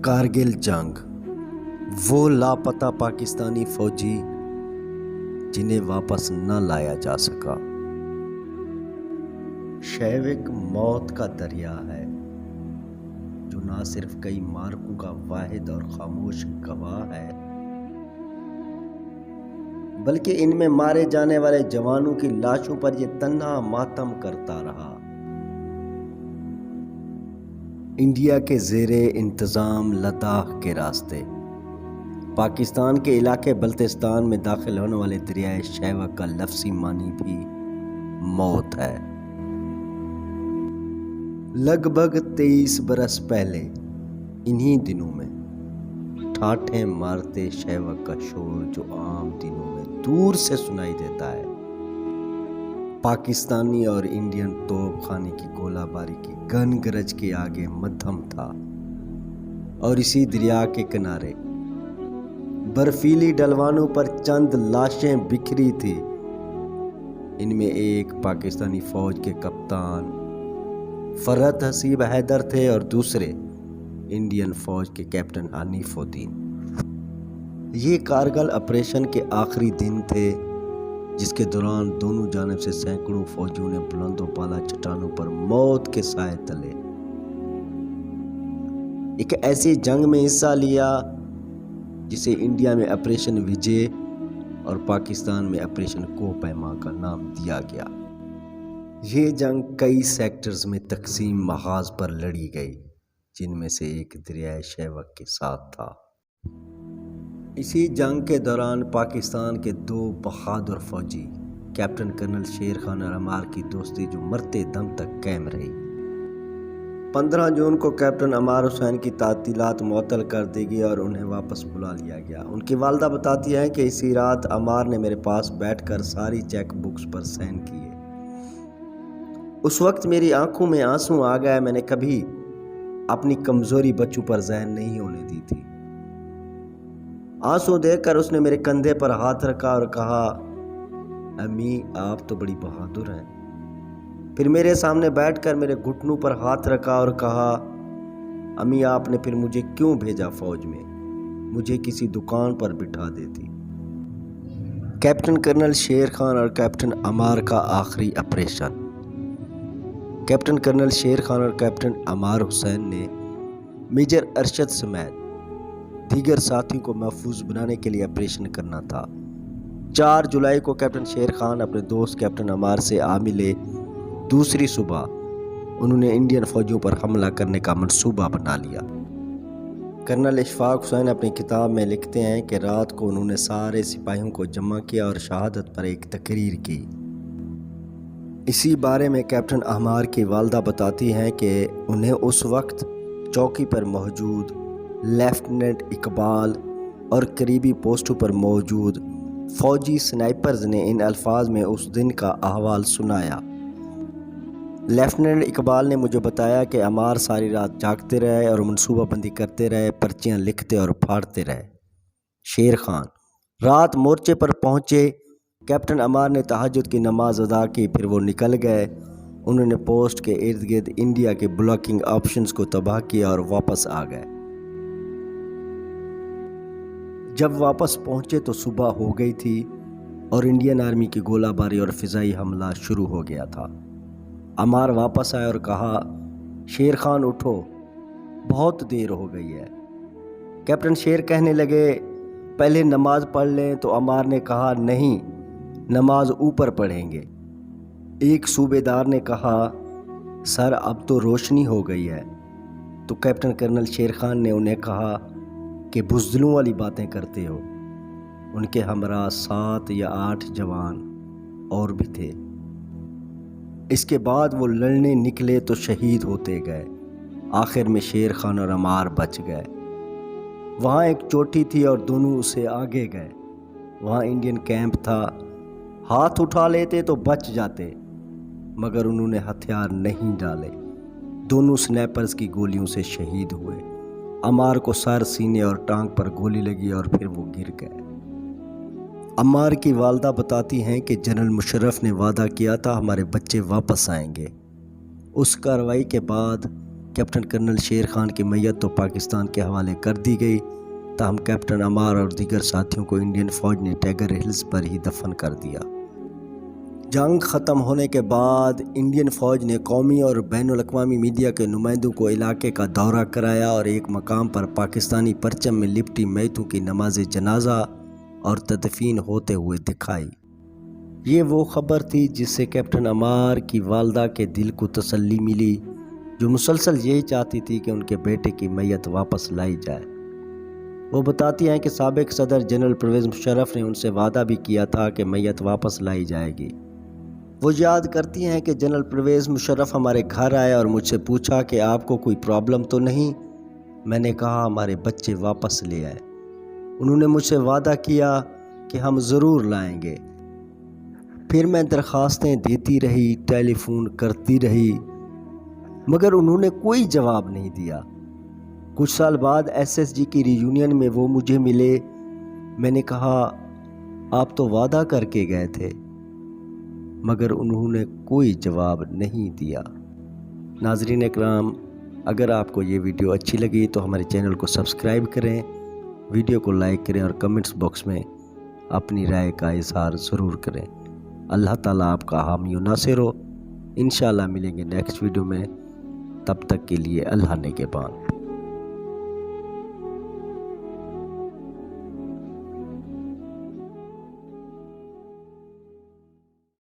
کارگل جنگ، وہ لاپتہ پاکستانی فوجی جنہیں واپس نہ لایا جا سکا۔ شیوک موت کا دریا ہے جو نہ صرف کئی مارکوں کا واحد اور خاموش گواہ ہے بلکہ ان میں مارے جانے والے جوانوں کی لاشوں پر یہ تنہا ماتم کرتا رہا۔ انڈیا کے زیر انتظام لداخ کے راستے پاکستان کے علاقے بلتستان میں داخل ہونے والے دریائے شیوک کا لفظی معنی بھی موت ہے۔ لگ بھگ 23 برس پہلے انہی دنوں میں ٹھاٹھیں مارتے شیوک کا شور جو عام دنوں میں دور سے سنائی دیتا ہے، پاکستانی اور انڈین توپ خانے کی گولہ باری کی گن گرج کے آگے مدھم تھا۔ اور اسی دریا کے کنارے برفیلی ڈلوانوں پر چند لاشیں بکھری تھی۔ ان میں ایک پاکستانی فوج کے کپتان فرحت حسیب حیدر تھے اور دوسرے انڈین فوج کے کیپٹن حنیف الدین۔ یہ کارگل آپریشن کے آخری دن تھے جس کے دوران دونوں جانب سے سینکڑوں فوجیوں نے بلند و بالا چٹانوں پر موت کے سائے تلے ایک ایسی جنگ میں حصہ لیا جسے انڈیا میں آپریشن وجے اور پاکستان میں آپریشن کوہ پیما کا نام دیا گیا۔ یہ جنگ کئی سیکٹرز میں تقسیم محاذ پر لڑی گئی جن میں سے ایک دریائے شیوک کے ساتھ تھا۔ اسی جنگ کے دوران پاکستان کے دو بہادر فوجی کیپٹن کرنل شیر خان اور عمار کی دوستی جو مرتے دم تک قائم رہی۔ 15 جون کو کیپٹن عمار حسین کی تعطیلات معطل کر دی گئی اور انہیں واپس بلا لیا گیا۔ ان کی والدہ بتاتی ہیں کہ اسی رات عمار نے میرے پاس بیٹھ کر ساری چیک بکس پر سائن کیے۔ اس وقت میری آنکھوں میں آنسو آ گئے۔ میں نے کبھی اپنی کمزوری بچوں پر ظاہر نہیں ہونے دی تھی۔ آنسو دیکھ کر اس نے میرے کندھے پر ہاتھ رکھا اور کہا، امی آپ تو بڑی بہادر ہیں۔ پھر میرے سامنے بیٹھ کر میرے گھٹنوں پر ہاتھ رکھا اور کہا، امی آپ نے پھر مجھے کیوں بھیجا فوج میں؟ مجھے کسی دکان پر بٹھا دیتی۔ کیپٹن کرنل شیر خان اور کیپٹن عمار کا آخری operation. Captain colonel Sher Khan اور کیپٹن عمار حسین نے میجر ارشد سمیت دیگر ساتھیوں کو محفوظ بنانے کے لیے آپریشن کرنا تھا۔ 4 جولائی کو کیپٹن شیر خان اپنے دوست کیپٹن عمار سے آ ملے۔ دوسری صبح انہوں نے انڈین فوجیوں پر حملہ کرنے کا منصوبہ بنا لیا۔ کرنل اشفاق حسین اپنی کتاب میں لکھتے ہیں کہ رات کو انہوں نے سارے سپاہیوں کو جمع کیا اور شہادت پر ایک تقریر کی۔ اسی بارے میں کیپٹن عمار کی والدہ بتاتی ہیں کہ انہیں اس وقت چوکی پر موجود لیفٹیننٹ اقبال اور قریبی پوسٹوں پر موجود فوجی سنائپرز نے ان الفاظ میں اس دن کا احوال سنایا۔ لیفٹیننٹ اقبال نے مجھے بتایا کہ عمار ساری رات جاگتے رہے اور منصوبہ بندی کرتے رہے، پرچیاں لکھتے اور پھاڑتے رہے۔ شیر خان رات مورچے پر پہنچے۔ کیپٹن عمار نے تہجد کی نماز ادا کی، پھر وہ نکل گئے۔ انہوں نے پوسٹ کے ارد گرد انڈیا کے بلاکنگ آپشنز کو تباہ کیا اور واپس آ گئے۔ جب واپس پہنچے تو صبح ہو گئی تھی اور انڈین آرمی کی گولہ باری اور فضائی حملہ شروع ہو گیا تھا۔ عمار واپس آئے اور کہا، شیر خان اٹھو، بہت دیر ہو گئی ہے۔ کیپٹن شیر کہنے لگے، پہلے نماز پڑھ لیں، تو عمار نے کہا، نہیں، نماز اوپر پڑھیں گے۔ ایک صوبیدار نے کہا، سر اب تو روشنی ہو گئی ہے۔ تو کیپٹن کرنل شیر خان نے انہیں کہا کہ بزدلوں والی باتیں کرتے ہو۔ ان کے ہمراہ 7 یا 8 جوان اور بھی تھے۔ اس کے بعد وہ لڑنے نکلے تو شہید ہوتے گئے۔ آخر میں شیر خان اور عمار بچ گئے۔ وہاں ایک چوٹی تھی اور دونوں اسے آگے گئے۔ وہاں انڈین کیمپ تھا۔ ہاتھ اٹھا لیتے تو بچ جاتے، مگر انہوں نے ہتھیار نہیں ڈالے۔ دونوں سنیپرز کی گولیوں سے شہید ہوئے۔ عمار کو سر، سینے اور ٹانگ پر گولی لگی اور پھر وہ گر گئے۔ عمار کی والدہ بتاتی ہیں کہ جنرل مشرف نے وعدہ کیا تھا ہمارے بچے واپس آئیں گے۔ اس کارروائی کے بعد کیپٹن کرنل شیر خان کی میت تو پاکستان کے حوالے کر دی گئی، تاہم کیپٹن عمار اور دیگر ساتھیوں کو انڈین فوج نے ٹائیگر ہلز پر ہی دفن کر دیا۔ جنگ ختم ہونے کے بعد انڈین فوج نے قومی اور بین الاقوامی میڈیا کے نمائندوں کو علاقے کا دورہ کرایا اور ایک مقام پر پاکستانی پرچم میں لپٹی میتوں کی نماز جنازہ اور تدفین ہوتے ہوئے دکھائی۔ یہ وہ خبر تھی جس سے کیپٹن عمار کی والدہ کے دل کو تسلی ملی، جو مسلسل یہی چاہتی تھی کہ ان کے بیٹے کی میت واپس لائی جائے۔ وہ بتاتی ہیں کہ سابق صدر جنرل پرویز مشرف نے ان سے وعدہ بھی کیا تھا کہ میت واپس لائی جائے گی۔ وہ یاد کرتی ہیں کہ جنرل پرویز مشرف ہمارے گھر آئے اور مجھ سے پوچھا کہ آپ کو کوئی پرابلم تو نہیں؟ میں نے کہا ہمارے بچے واپس لے آئے۔ انہوں نے مجھ سے وعدہ کیا کہ ہم ضرور لائیں گے۔ پھر میں درخواستیں دیتی رہی، ٹیلی فون کرتی رہی، مگر انہوں نے کوئی جواب نہیں دیا۔ کچھ سال بعد ایس ایس جی کی ری یونین میں وہ مجھے ملے۔ میں نے کہا آپ تو وعدہ کر کے گئے تھے، مگر انہوں نے کوئی جواب نہیں دیا۔ ناظرین اکرام، اگر آپ کو یہ ویڈیو اچھی لگی تو ہمارے چینل کو سبسکرائب کریں، ویڈیو کو لائک کریں اور کمنٹس باکس میں اپنی رائے کا اظہار ضرور کریں۔ اللہ تعالیٰ آپ کا حامی و ناصر ہو۔ انشاءاللہ ملیں گے نیکسٹ ویڈیو میں، تب تک کے لیے اللہ نگہبان۔